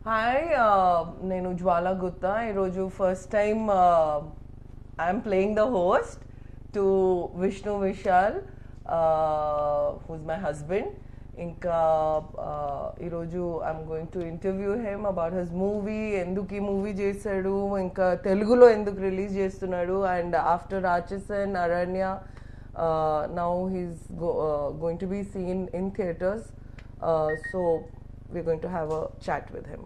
Hi, నేను Jwala Gutta. ఈరోజు first time I'm playing the host to Vishnu Vishal, who's my husband. ఇంకా ఈరోజు I'm going to interview him about his movie, ఎందుకు ఈ movie చేశాడు, ఇంకా తెలుగులో ఎందుకు రిలీజ్ చేస్తున్నాడు, అండ్ ఆఫ్టర్ రాక్షసన్ అరణ్య now he's going to be seen in theaters. So we're going to have a chat with him.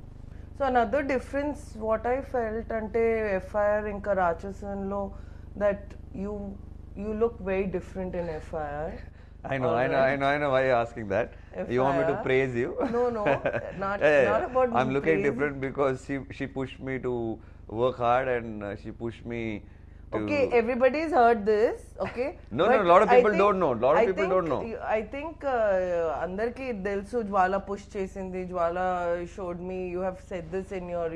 So another difference what I felt ante FIR inka Rachasan lo, that you look very different in FIR. I know why you're asking that. FIR. You want me to praise you? No, not about I'm looking praise. different because she pushed me to work hard and she pushed me to... Okay, everybody's heard this, okay? No, a lot of people don't know. Don't know. I think andarki telsu Jwala push chesindi, Jwala showed me, you have said this in your,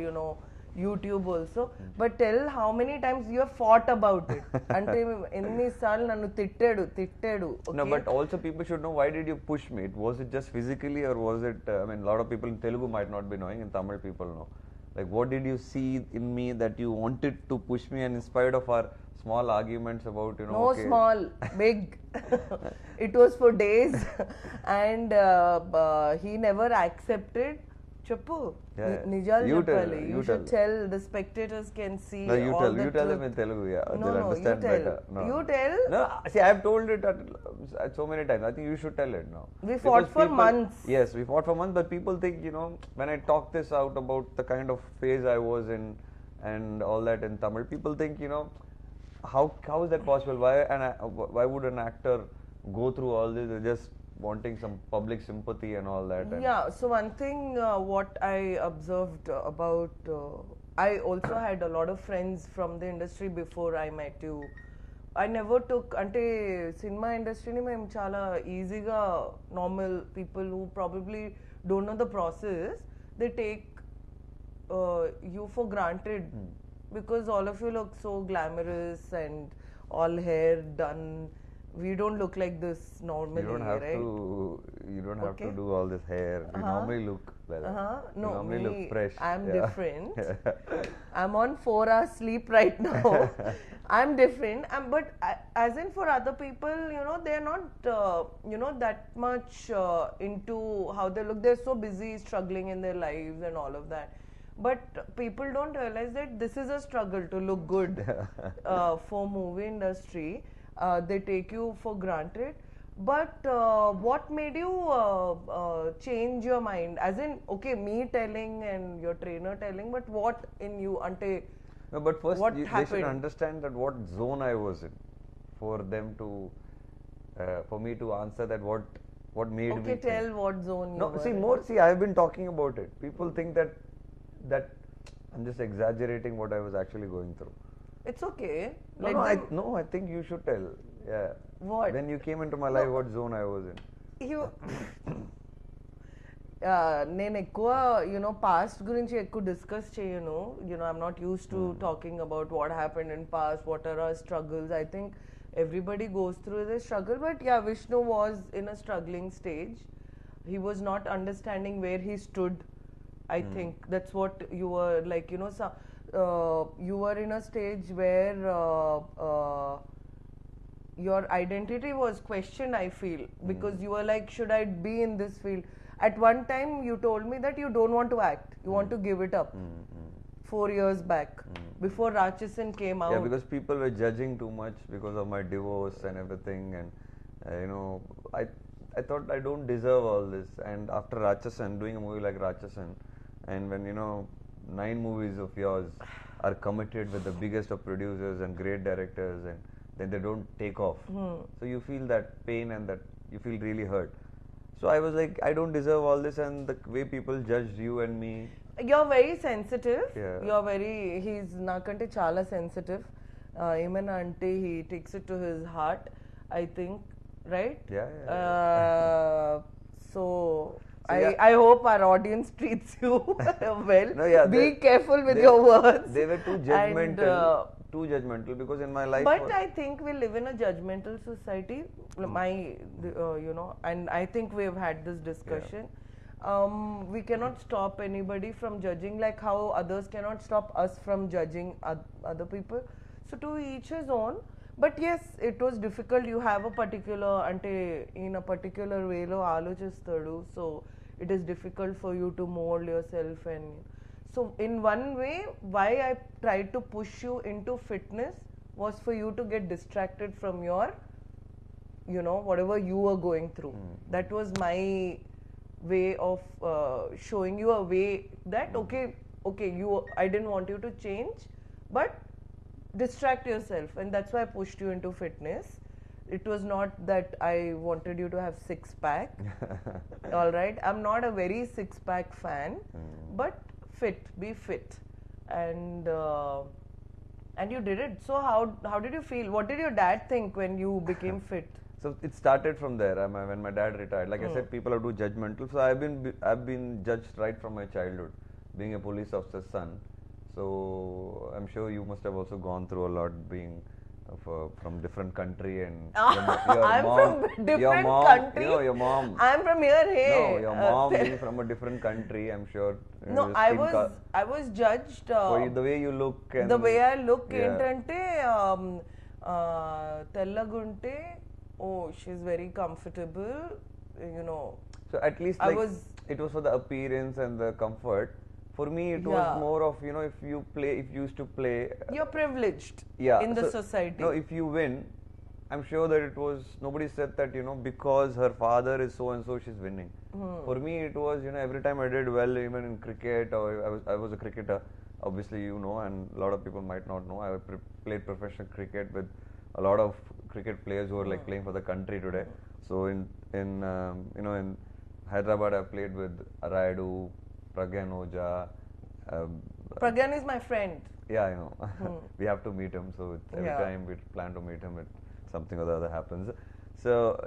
YouTube also. But tell how many times you have fought about it. Ante enni saal nannu tittadu, okay? No, but also people should know, why did you push me? Was it just physically, or was it, a lot of people in Telugu might not be knowing, in Tamil people know. Like, what did you see in me that you wanted to push me, and in spite of our small arguments about, No, okay, small, big. It was for days. And he never accepted. Chappu, Nijal Jappali. You should tell, the spectators can see. No, all you tell them in Telugu, yeah. They'll understand you tell. better. No. You tell. No, see, I have told it so many times. I think you should tell it now. We fought for months. Yes, we fought for months, but people think, when I talk this out about the kind of phase I was in and all that in Tamil, people think, how is that possible? Why would an actor go through all this? They're just wanting some public sympathy and all that. Yeah, so one thing what I observed about, I also had a lot of friends from the industry before I met you. I never took, ante cinema industry ni మేము చాలా ఈజీగా normal people who probably don't know the process, they take you for granted because all of you look so glamorous and all hair done. We don't look like this normally, right? You don't have to do all this hair. You normally look like that. No, you normally look fresh. I'm different. I'm on 4 hours sleep right now. I'm different. But as in for other people, they're not, that much into how they look. They're so busy struggling in their lives and all of that. But people don't realize that this is a struggle to look good for movie industry. They take you for granted. But what made you change your mind? As in, okay, me telling and your trainer telling, but what in you, ante? No, but first they should understand that what zone I was in, for them to, for me to answer that what made me. Okay, tell what zone you were. See, I've been talking about it. People think that I'm just exaggerating what I was actually going through. It's okay. I think you should tell. Yeah. What? When you came into my life, what zone I was in? నేను ఎక్కువ past గురించి ఎక్కువ discuss చేయను. I'm not used to talking about what happened in past, what are our struggles. I think everybody goes through this struggle, but yeah, Vishnu was in a struggling stage. He was not understanding where he stood. I think that's what you were like, you were in a stage where your identity was questioned, I feel, because you were like, should I be in this field? At one time you told me that you don't want to act, you want to give it up. 4 years back, before Rachasan came out. Yeah, because people were judging too much because of my divorce and everything, and I thought I don't deserve all this. And after Rachasan, doing a movie like Rachasan, and when 9 movies of yours are committed with the biggest of producers and great directors, and then they don't take off, so you feel that pain and that you feel really hurt. So I was like, I don't deserve all this, and the way people judged you and me. You're very sensitive. Yeah. He's nakante chala sensitive. Even ante he takes it to his heart, I think, right? Yeah. So I hope our audience treats you well. No, yeah, be careful with your words. They were too judgmental. Too judgmental, because in my life. But I think we live in a judgmental society. And I think we've had this discussion. we cannot stop anybody from judging, like how others cannot stop us from judging other people. So to each his own. But yes, it was difficult. You have a particular, ante in a particular way lo alochistadu, so it is difficult for you to mold yourself. And so in one way, why I tried to push you into fitness was for you to get distracted from your, whatever you were going through. That was my way of showing you a way that okay, I didn't want you to change, but distract yourself, and that's why I pushed you into fitness. It was not that I wanted you to have six-pack. All right, I'm not a very six-pack fan, but be fit, and you did it. So how did you feel? What did your dad think when you became fit? So it started from there. When my dad retired, like I said, people are too judgmental. So I've been judged right from my childhood, being a police officer's son. So I'm sure you must have also gone through a lot, being from different country, and I'm mom, from different country. Your mom. I'm from here. Hey, no, your mom being from a different country. I'm sure. No, I was judged. For the way you look. And the way I look, yeah. Entante tellagunte. Oh, she's very comfortable. So at least it was for the appearance and the comfort. For me, it was more of, if you used to play. You're privileged in the society. No, if you win, I'm sure that it was, nobody said that, because her father is so and so, she's winning. For me, it was, every time I did well, even in cricket, or I was a cricketer, obviously, and a lot of people might not know. I played professional cricket with a lot of cricket players who are like playing for the country today. So in Hyderabad, I played with Rayudu, Pragyan Oja. Pragyan is my friend. Yeah, I know. We have to meet him. So every time we plan to meet him, something or the other happens. So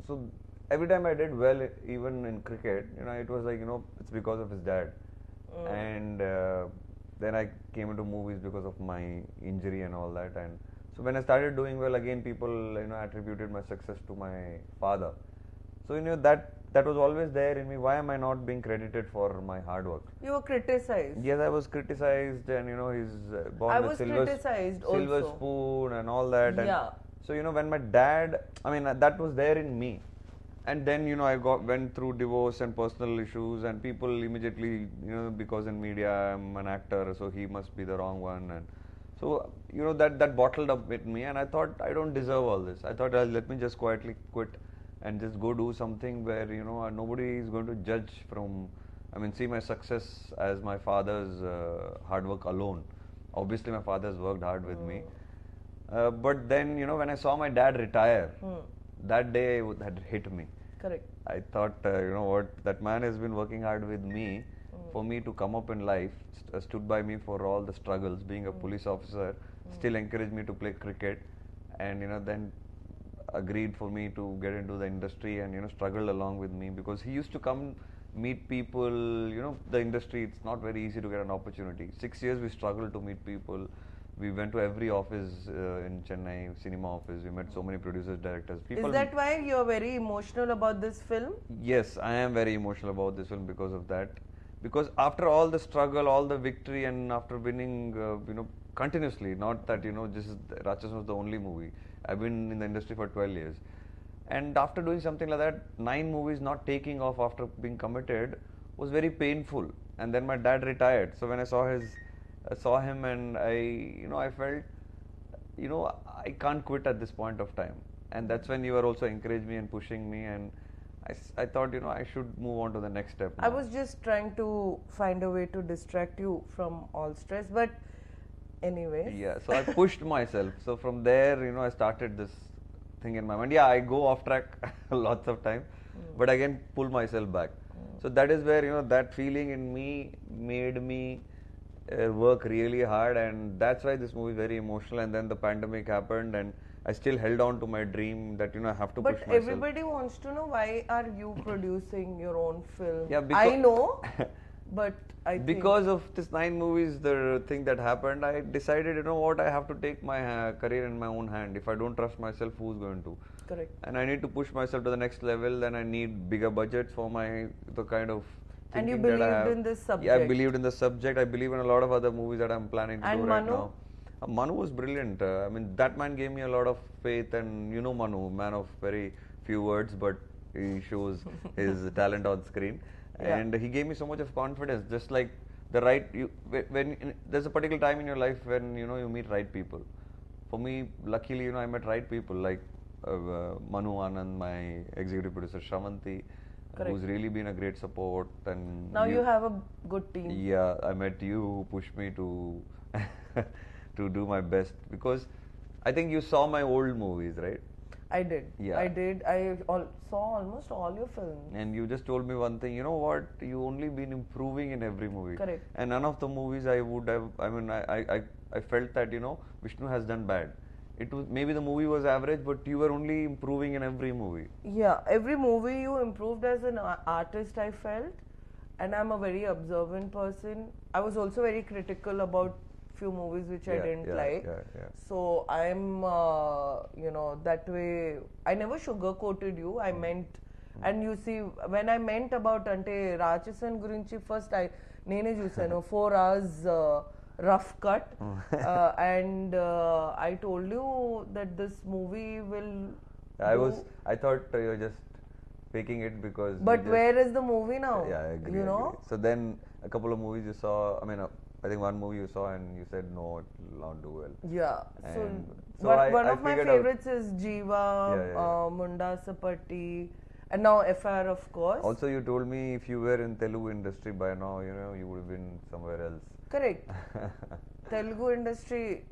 so every time I did well, even in cricket, it was like it's because of his dad. And then I came into movies because of my injury and all that. And so when I started doing well again, people attributed my success to my father. So that was always there in me. Why am I not being credited for my hard work? You were criticized. Yes, I was criticized, and he's born with silver spoon and all that. And so when my dad, that was there in me. And then I went through divorce and personal issues, and people immediately because in media I'm an actor, so he must be the wrong one. And so that bottled up with me, and I thought I don't deserve all this. I thought let me just quietly quit and just go do something where nobody is going to judge from. See my success as my father's hard work alone. Obviously my father's worked hard with me, but then when I saw my dad retire, that day had hit me. Correct. I thought what, that man has been working hard with me for me to come up in life, stood by me for all the struggles, being a police officer, still encouraged me to play cricket, and then agreed for me to get into the industry, and struggled along with me, because he used to come meet people. The industry, it's not very easy to get an opportunity. 6 years we struggled to meet people. We went to every office in Chennai, cinema office. We met so many producers, directors. Is that why you're very emotional about this film? Yes, I am very emotional about this film because of that. Because after all the struggle, all the victory, and after winning, continuously, not that, Rachasan was the only movie. I've been in the industry for 12 years. And after doing something like that, 9 movies not taking off after being committed was very painful. And then my dad retired. So when I saw him, and I felt, I can't quit at this point of time. And that's when you were also encouraging me and pushing me, and I thought, I should move on to the next step now. I was just trying to find a way to distract you from all stress, but anyway. Yeah, so I pushed myself. So from there, I started this thing in my mind. Yeah, I go off track lots of time, but again pull myself back. So that is where, that feeling in me made me work really hard, and that's why this movie is very emotional. And then the pandemic happened, and I still held on to my dream that I have to push myself. But everybody wants to know, why are you producing your own film? Yeah, I know, but I think because of this 9 movies, the thing that happened, I decided, what, I have to take my career in my own hand. If I don't trust myself, who's going to? Correct. and I need to push myself to the next level, then I need bigger budgets for the kind of And you thinking that I believed have. in this Yeah, I subject. believed in the subject. I believe in a lot of other movies that I'm planning to And do right Manu? now. Manu was brilliant. I mean, that man gave me a lot of faith, and you know Manu, man of very few words, but he shows his talent on screen. Yeah. And he gave me so much of confidence. Just like the right, there's a particular time in your life when you know you meet right people. For me, luckily, you know, I met right people like Manu Anand, my executive producer Shravanti, who's really been a great support. And now you have a good team. Yeah, I met you who pushed me to to do my best, because I think you saw my old movies, right? I did. Yeah. I did. Saw almost all your films. And you just told me one thing, you know what, you only been improving in every movie. Correct. And none of the movies I would have, I felt that, you know, Vishnu has done bad. It was, maybe the movie was average, but you were only improving in every movie. Yeah, every movie you improved as an artist, I felt. And I'm a very observant person. I was also very critical about few movies which I didn't like. So I'm, you know, that way. I never sugarcoated you. I meant, and you see, when I meant about ante Rachasan gurinchi, first nene chusanu 4 hours rough cut, and I told you that this movie will. I thought you were just faking it because. But where is the movie now? Yeah, I agree. You know. So then a couple of movies you saw. I mean, I think one movie you saw and you said no, it will not do well. Yeah. And So one of my favorites is Jiva, Munda Sapatti, and now FIR, of course. Also, you told me if you were in Telugu industry by now, you know, you would have been somewhere else. Correct. Telugu industry.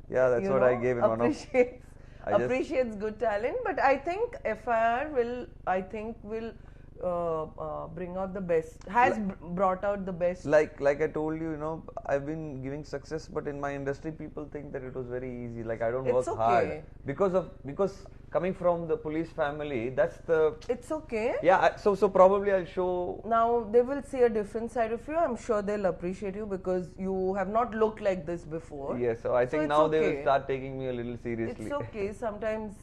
Yeah, that's what I gave in one of. Appreciates good talent, but I think FIR will bring out the best. Brought out the best. Like I told you, you know, I've been giving success, but in my industry, people think that it was very easy. Like I don't work hard because coming from the police family, that's the. It's okay. Yeah. So probably I'll show. Now they will see a different side of you. I'm sure they'll appreciate you because you have not looked like this before. Yeah. So I think now they will start taking me a little seriously. It's okay. Sometimes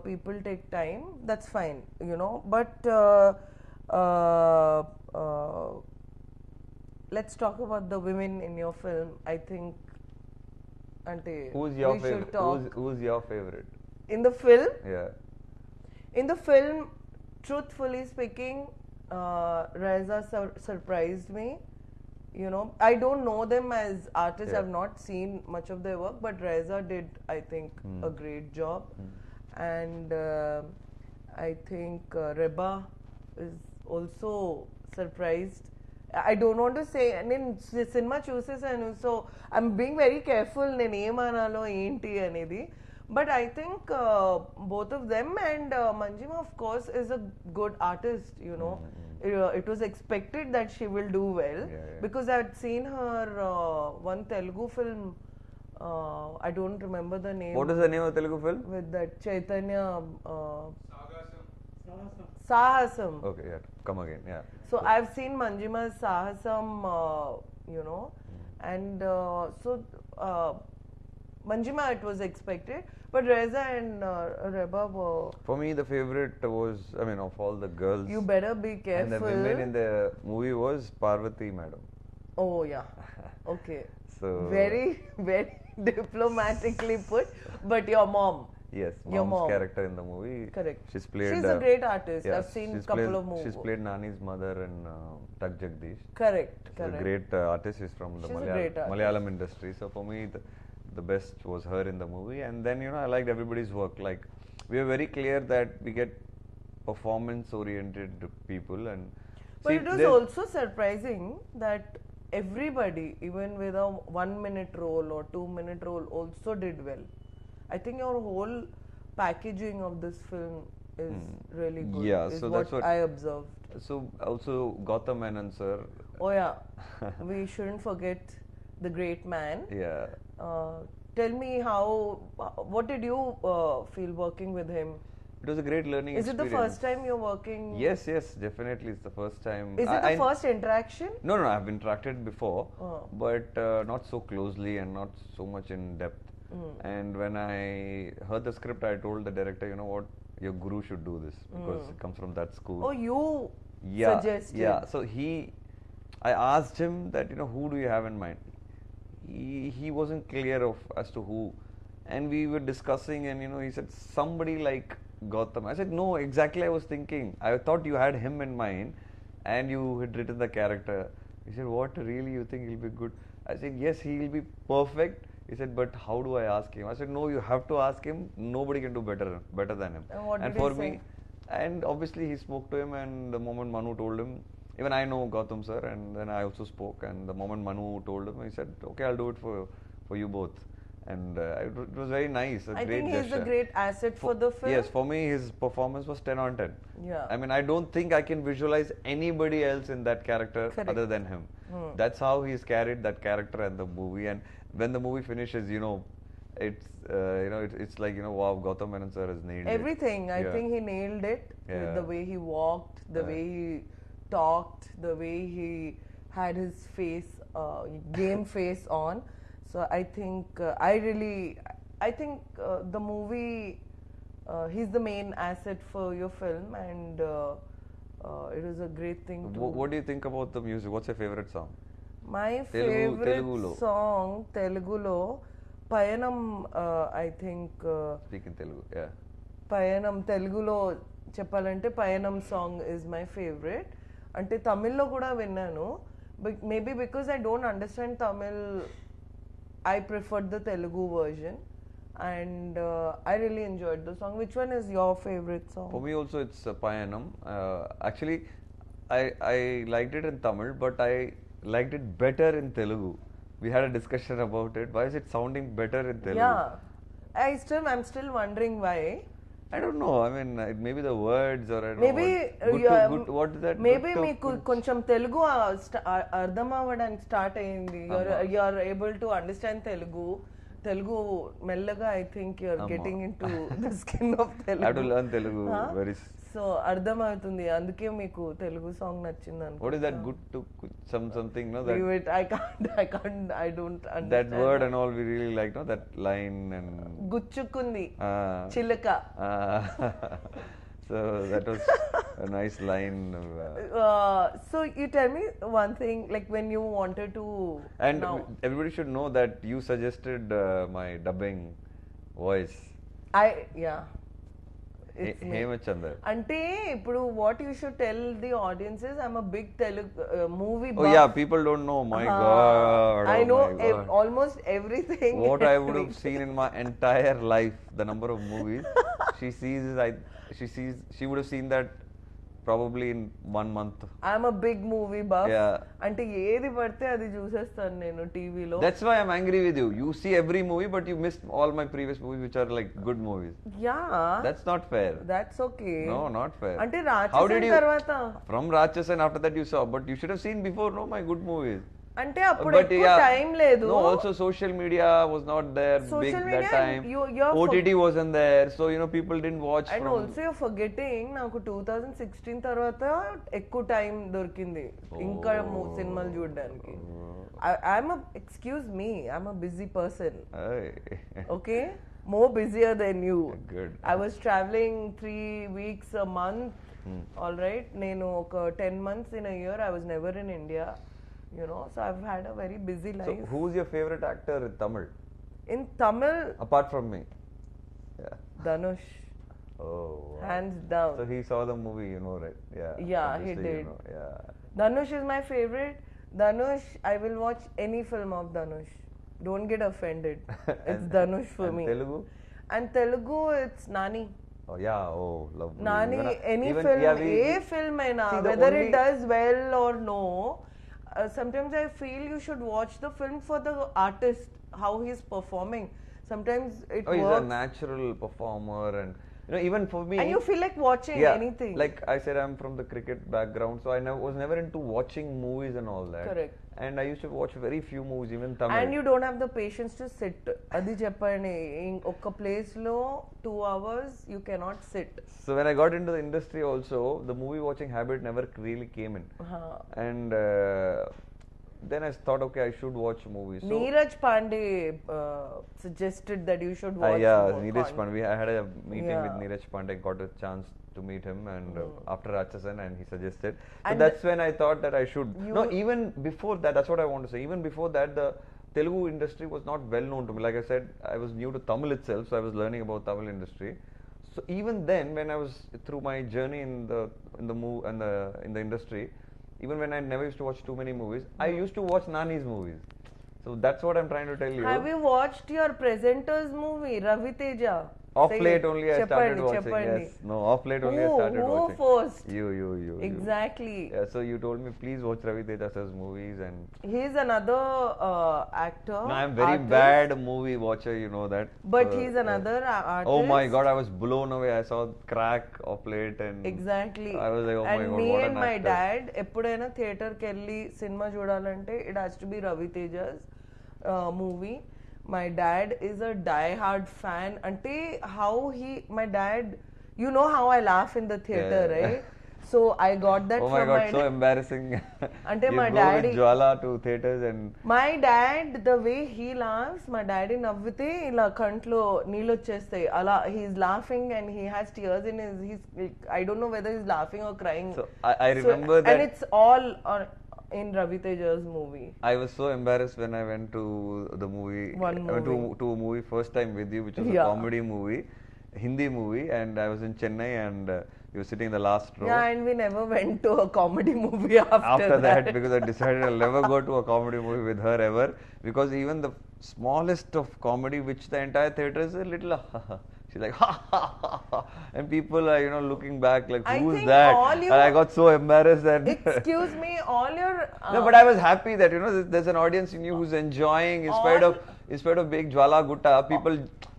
people take time. That's fine. You know. But let's talk about the women in your film. I think. Who's your favorite? Who's your favorite? In the film? Yeah. In the film, truthfully speaking, Reza surprised me. You know, I don't know them as artists. I've not seen much of their work, but Reza did, I think, a great job. And I think Reba is also surprised. I don't want to say, I mean, cinema chooses, and so I'm being very careful. But I think both of them, and Manjima, of course, is a good artist, you know. It was expected that she will do well because I had seen her one Telugu film. I don't remember the name. What is the name of the Telugu film? With that Chaitanya. Sahasam. Okay, yeah. Come again, yeah. So I've seen Manjima's Sahasam, you know, and Manjima, it was expected, but Reza and Reba were. For me, the favorite was, I mean, of all the girls. You better be careful. And the women in the movie was Parvati, madam. Oh yeah, okay. So very, very diplomatically put, but your mom. Yes, your mom's character in the movie. Correct. She's played. She's a great artist. Yes, I've seen a couple of movies. She's played Nani's mother in Tak Jagdish. Correct. She's a great artist. She's from the Malayalam industry. So for me, the best was her in the movie. And then, you know, I liked everybody's work. Like, we were very clear that we get performance-oriented people. But it was also surprising that everybody, even with a 1-minute role or 2-minute role, also did well. I think your whole packaging of this film is really good. Yeah, so that's what I observed. So also Gautam Menon sir. Oh yeah, we shouldn't forget the great man. Yeah. Tell me what did you feel working with him? It was a great learning experience. Is it the first time you're working? Yes, definitely. It's the first time. Is it the first interaction? No, I've interacted before, but not so closely and not so much in depth. And when I heard the script, I told the director, you know what, your guru should do this because it comes from that school. Oh, you suggested. Yeah, so I asked him that, you know, who do you have in mind? He wasn't clear of as to who, and we were discussing, and you know, he said somebody like Gautam. I said no, exactly. I was thinking, I thought you had him in mind, and you had written the character. He said, what, really, you think he'll be good? I said yes, he will be perfect. He said, but how do I ask him? I said no, you have to ask him. Nobody can do better than him. And what and did for he me, say? and obviously he spoke to him, and the moment Manu told him, even I know Gautam sir, and then I also spoke, and the moment Manu told him, he said, okay, I'll do it for you both. And it was very nice, I great think he's gesture. a great asset for the film. Yes, for me his performance was 10 on 10. Yeah. I mean, I don't think I can visualize anybody else in that character other than him. That's how he's carried that character and the movie. And when the movie finishes, you know, it's like, you know, wow, Gautam Menon sir has nailed everything. it. I think he nailed it with the way he walked, the way he talked, the way he had his face, game face on. So I think the movie, he's the main asset for your film, and it was a great thing to. What do you think about the music? What's your favorite song? My favorite song, Telugulo, Payanam, I think. Speak in Telugu, yeah. Payanam, Telugulo చెప్పాలంటే Payanam song is my favorite. అంటే తమిళ్లో కూడా విన్నాను, but maybe because I don't understand Tamil, I preferred the Telugu version, and I really enjoyed the song. Which one is your favorite song? For me also it's Payanam. Actually, I liked it in Tamil, but I liked it better in Telugu. We had a discussion about it. Why is it sounding better in Telugu? Yeah, I'm still wondering why. I don't know. I mean, it may be the words, or I don't maybe know. What is that? Maybe మీకు కొంచెం తెలుగు అర్థం అవ్వడానికి start అయింది. You are able to understand Telugu మెల్లగా. I think you are getting into the skin of Telugu. I have to learn Telugu very. So అర్థం అవుతుంది, అందుకే మీకు తెలుగు సాంగ్ నచ్చింది అనుకో. What is that good to something, no? That leave it. I don't understand that word and all. We really like, no, that line and గుచ్చుకుంది చిలక. So that was a nice line. So you tell me one thing, like when you wanted to. And everybody should know that you suggested my dubbing voice. Hemachandar. అంటే ఇప్పుడు what you should tell the audience is, I'm a big Telugu movie buff. Oh yeah, people don't know. My God, I know almost everything. What I would have seen in my entire life, the number of movies she would have seen that probably in 1 month. I'm a big movie buff. Yeah. అంటే ఏది పడితే అది చూసేస్తాను నేను టీవీలో. That's why I'm angry with you. You see every movie, but you missed all my previous movies, which are like good movies. Yeah. That's not fair. That's okay. No, not fair. అంటే రాక్షసన్ తర్వాత. From Rachasan, after that you saw, but you should have seen before, no, my good movies. అంటే అప్పుడు ఎక్కువ time లేదు. No, also social media was not there big that time. OTT wasn't there, so you know people didn't watch. And also you're forgetting, నాకు 2016 తర్వాత ఎక్కువ time దొరికింది ఇంకా సినిమాలు చూడడానికి. Excuse me, I'm a busy person. Okay, more busier than you. Good. I was traveling 3 weeks a month. All right, నేను ఒక 10 months in a year I was never in India. You know, so I've had a very busy life. So who's your favorite actor in Tamil? In Tamil? Apart from me. Yeah. Dhanush. Oh. Wow. Hands down. So he saw the movie, you know, right? Yeah. Yeah, he did. You know, yeah. Dhanush is my favorite. Dhanush, I will watch any film of Dhanush. Don't get offended. It's Dhanush for me. Telugu? And Telugu, it's Nani. Oh yeah, oh, lovely. Nani, any film, film whether it does well or no. Sometimes I feel you should watch the film for the artist, how he's performing. Sometimes it works. He's a natural performer, and you know, even for me. And you feel like watching anything. Like I said, I'm from the cricket background, so I was never into watching movies and all that. Correct. And I used to watch very few movies, even Tamil. And you don't have the patience to sit. Adi cheppani, in oka place lo 2 hours you cannot sit. So when I got into the industry also, the movie watching habit never really came in. And then I thought, okay, I should watch movies. So, Neeraj Pandey suggested that you should watch yeah, more Neeraj Pandey. I had a meeting Yeah. with Neeraj Pandey, got a chance to meet him, and after Rachasan, and he suggested. So And that's when I thought that I should. You- No, even before that, that's what I want to say. Even before that, the Telugu industry was not well known to me. Like I said, I was new to Tamil itself, so I was learning about Tamil industry. So even then, when I was through my journey in the industry, even when I never used to watch too many movies, I used to watch Nani's movies. So that's what I'm trying to tell you. Have you watched your presenter's movie, Ravi Teja? Off Say late it. only I started watching. Cheppandi. Yes. No, off late only I started Who watching. forced? You. Exactly. Yeah, so you told me please watch Ravi Teja sir's movies, and He's another actor. no, I'm very artist, bad movie watcher, you know that. But he's another artist. Oh my God, I was blown away. I saw Crack off late, and Exactly. I was like, oh and my God, me what and an my actor. dad, ఎప్పుడైనా theatre కి వెళ్ళి cinema చూడాలంటే it has to be Ravi Teja's movie. My dad is a die-hard fan. Ante how my dad, you know how I laugh in the theater, Yeah. right? So I got that Oh my from God, my so embarrassing. Ante You my go daddy, with Jwala to theaters and my dad, the way he laughs, my daddy నవ్వితే ఇలా కంట్లో నీళ్ళు వచ్చేస్తాయి అలా he's laughing and he has tears in he's I don't know whether he's laughing or crying. so I remember that. And it's all in Ravi Teja's movie. I was so embarrassed when I went to the movie. One I went movie. to a movie first time with you, which was a Yeah. comedy movie, Hindi movie, and I was in Chennai, and you were sitting in the last row. Yeah, and we never went to a comedy movie after that, because I decided I'll never go to a comedy movie with her ever, because even the smallest of comedy, which the entire theater is a little she's like ha ha ha ha, and people are looking back like, I who's think that? all you- And I got so embarrassed that Excuse me, all your no, but I was happy that there's an audience in you who's enjoying in spite of being Jwala Gutta. People,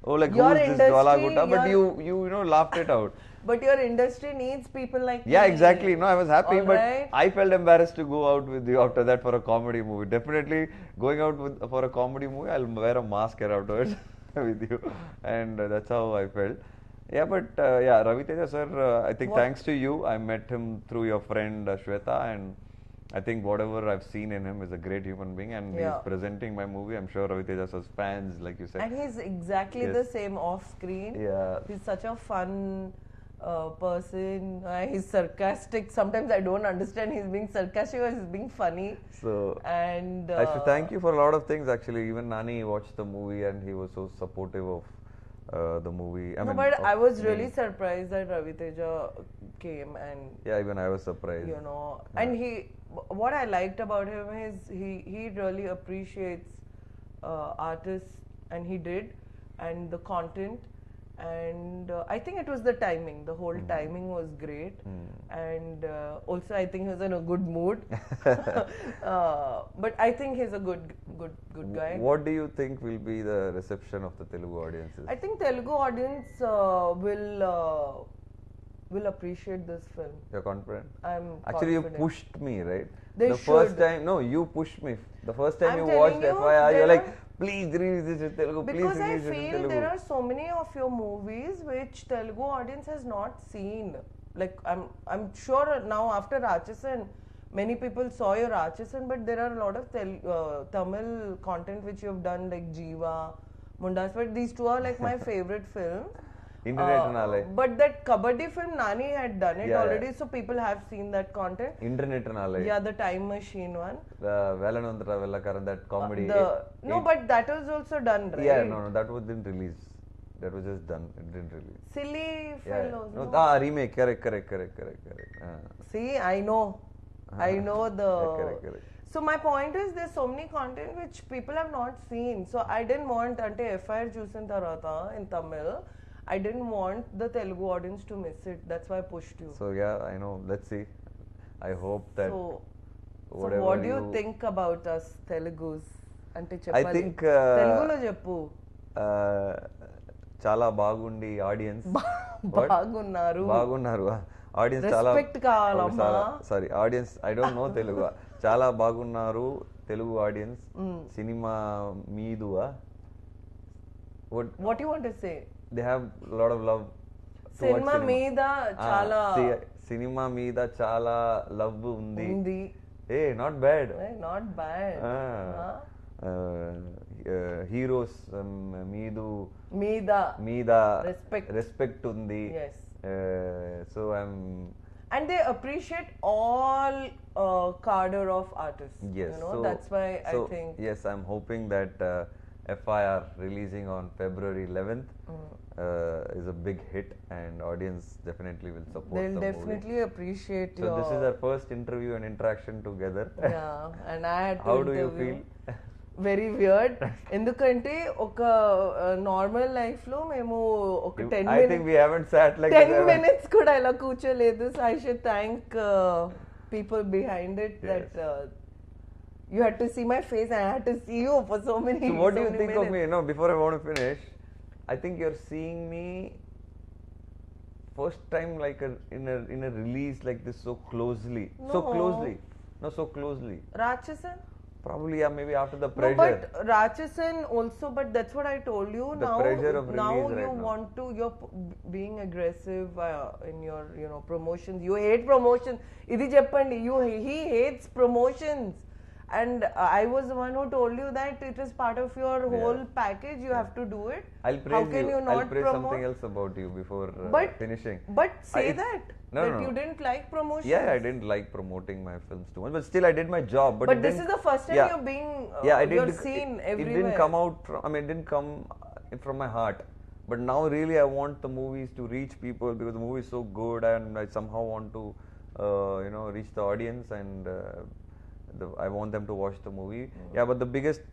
oh, like Your who's this Jwala industry, Gutta? But you laughed it out. but your industry needs people like Yeah, me. exactly. No, I was happy, but Alright. I felt embarrassed to go out with you after that for a comedy movie. Definitely going out for a comedy movie, I'll wear a mask here afterwards with you, and that's how I felt. Yeah, but Ravi Teja sir, I think thanks to you, I met him through your friend Shweta, and I think whatever I've seen in him is a great human being, and he's presenting my movie. I'm sure Ravi Teja sir's fans, like you said. And he's exactly Yes. the same off screen. Yeah. He's such a fun person. He's sarcastic. Sometimes I don't understand he's being sarcastic or he's being funny. So And I should thank you for a lot of things actually. Even Nani watched the movie and he was so supportive of the movie. but I was me. really surprised that Ravi Teja came, and Yeah, even I was surprised. and what I liked about him is he really appreciates artists, and he did, and the content, and I think it was the timing. The whole timing was great, and also I think he was in a good mood. But I think he's a good guy. What do you think will be the reception of the Telugu audiences? I think Telugu audience will appreciate this film. You're confident? I'm Actually, confident. you pushed me, right? They the first should. time, no, you pushed me. The first time I'm you telling watched you, FIR, you're there like, are- please release this in Telugu, please Because I release it in feel Telugu. there are so many of your movies which Telugu audience has not seen. Like I'm sure now after Rachasan, many people saw your Rachasan, but there are a lot of Tamil content which you have done, like Jiva, Mundas. But these two are like my favorite films. Internet nale. But that Kabaddi film, Nani had done it Yeah, already, so people have seen that content. Internet nale. Yeah, the time machine one. The Velanandra Vellakaran, that comedy. But that was also done, right? Yeah, no, that was didn't release. That was just done. It didn't release. Silly Yeah. fellows. No, no? remake. Correct. See, I know the. Correct. So my point is, there's so many content which people have not seen. So I didn't want ante FIR chusin tarvata in Tamil. I didn't want the Telugu audience to miss it. That's why I pushed you. So yeah, I know. Let's see. I hope that So whatever what do you think about us Telugus? Ante I cheppali. think Telugulo cheppu. చాలా బాగుంది audience బాగున్నారు audience చాలా Respect కావాలమ్మా. Sorry audience I don't know Telugu చాలా బాగున్నారు Telugu audience cinema మీదువా What you want to say? They have lot of love cinema మీద చాలా సినిమా మీద చాలా లవ్ ఉంది ఉంది. Hey, not bad. Not bad. Heroes, Meedu. Meeda. Respect undi. Yes. So I'm. And they appreciate all cadre of artists. Yes. So that's why I think. Yes, I'm hoping that FIR releasing on February 11th is a big hit, and audience definitely will support They'll the definitely movie. appreciate So this is our first interview and interaction together. Yeah, and I had to How do interview. you feel? Very weird ఎందుకంటే ఒక normal life లో మేము ఒక 10 minutes కూడా ఇలా కూర్చోలేదు. So I should thank people behind it that you had to see my face and I had to see you for so many So what do you think minutes. of me? No, before I want to finish, I think you're seeing me first time like in a release like this so closely. No. So closely. Rachasan? Probably, yeah, maybe after the pressure. No, but Rachasan also, but that's what I told you. The pressure of release now right you now. want to, you're being aggressive in your, promotions. You hate promotions. Idi cheppandi. He hates promotions. And I was the one who told you that it is part of your whole package. You have to do it. I'll praise How can you not I'll praise promote? something else about you before finishing. But say that. No. You didn't like promotions. Yeah, I didn't like promoting my films too much, but still I did my job. But this is the first time you're being, you're seen everywhere. It didn't come out it didn't come from my heart. But now really I want the movies to reach people because the movie is so good, and I somehow want to, reach the audience, and I want them to watch the movie. Yeah, but the biggest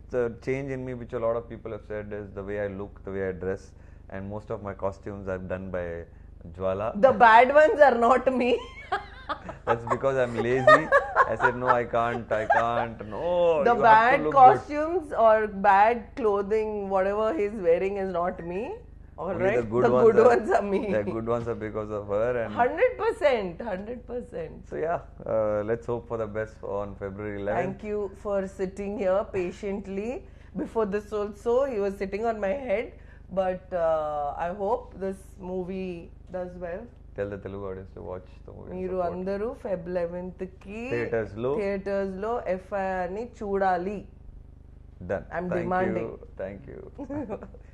change in me, which a lot of people have said, is the way I look, the way I dress, and most of my costumes are done by Jwala. The bad ones are not me. That's because I'm lazy. I said no, I can't. No. The bad costumes or bad clothing, whatever he's wearing, is not me. All right. The good ones are me. The good ones are because of her. And 100%. So yeah, let's hope for the best on February 11th. Thank you for sitting here patiently. Before this also, he was sitting on my head. But I hope this movie does well. Tell the Telugu audience to watch the movie. మీరు అందరూ Feb 11th కి theaters లో FIR ని చూడాలి. Done. I'm demanding. Thank you.